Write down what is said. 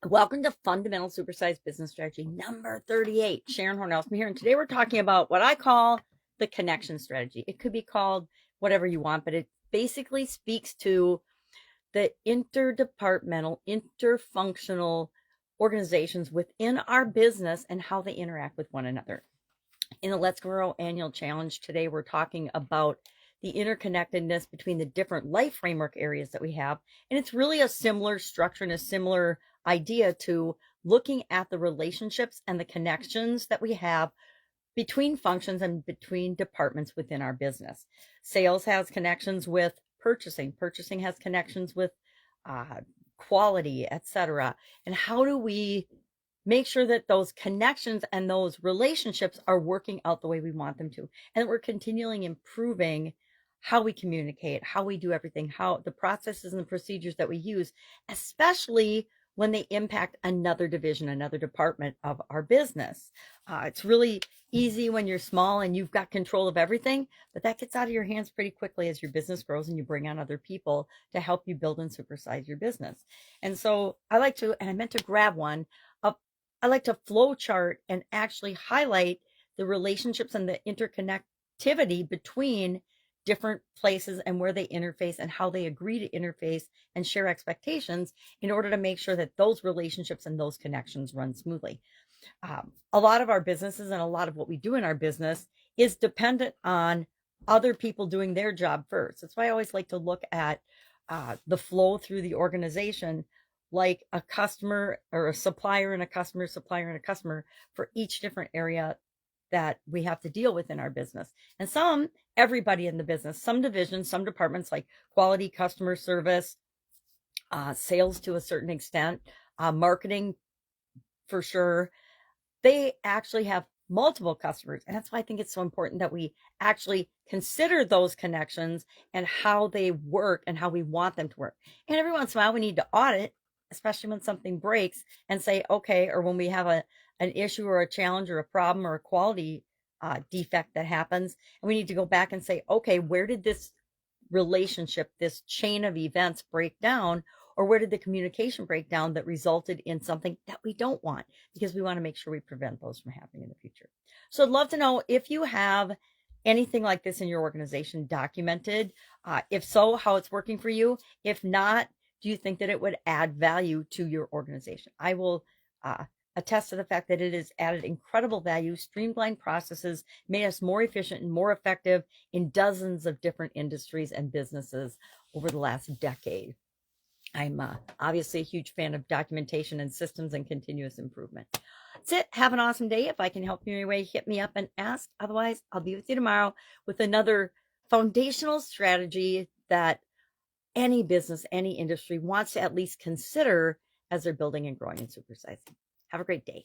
Welcome to Fundamental Supersize Business Strategy number 38. Sharon Horne-Ellstrom here, and today we're talking about what I call the connection strategy. It could be called whatever you want, but it basically speaks to the interdepartmental, interfunctional organizations within our business and how they interact with one another. In the Let's Grow Annual Challenge today, we're talking about the interconnectedness between the different life framework areas that we have. And it's really a similar structure and a similar idea to looking at the relationships and the connections that we have between functions and between departments within our business. Sales has connections with purchasing. Purchasing has connections with quality, etc. And how do we make sure that those connections and those relationships are working out the way we want them to, and that we're continually improving how we communicate, how we do everything, how the processes and the procedures that we use, especially when they impact another division, another department of our business. It's really easy when you're small and you've got control of everything, but that gets out of your hands pretty quickly as your business grows and you bring on other people to help you build and supersize your business. And so I like to, and I meant to grab one, I like to flow chart and actually highlight the relationships and the interconnectivity between different places and where they interface and how they agree to interface and share expectations in order to make sure that those relationships and those connections run smoothly. A lot of our businesses and a lot of what we do in our business is dependent on other people doing their job first. That's why I always like to look at the flow through the organization, like a customer or a supplier and a customer, supplier and a customer for each different area that we have to deal with in our business. And everybody in the business, some divisions, some departments like quality, customer service, sales to a certain extent, marketing for sure, they actually have multiple customers. And that's why I think it's so important that we actually consider those connections and how they work and how we want them to work. And every once in a while, we need to audit, especially when something breaks, and say, okay, or when we have an issue or a challenge or a problem or a quality defect that happens, and we need to go back and say, okay, where did this relationship, this chain of events break down? Or where did the communication break down that resulted in something that we don't want? Because we want to make sure we prevent those from happening in the future. So I'd love to know if you have anything like this in your organization documented. If so, how it's working for you. If not, do you think that it would add value to your organization? I will attest to the fact that it has added incredible value, streamlined processes, made us more efficient and more effective in dozens of different industries and businesses over the last decade. I'm obviously a huge fan of documentation and systems and continuous improvement. That's it. Have an awesome day. If I can help you in any way, hit me up and ask. Otherwise, I'll be with you tomorrow with another foundational strategy that any business, any industry wants to at least consider as they're building and growing and supersizing. Have a great day.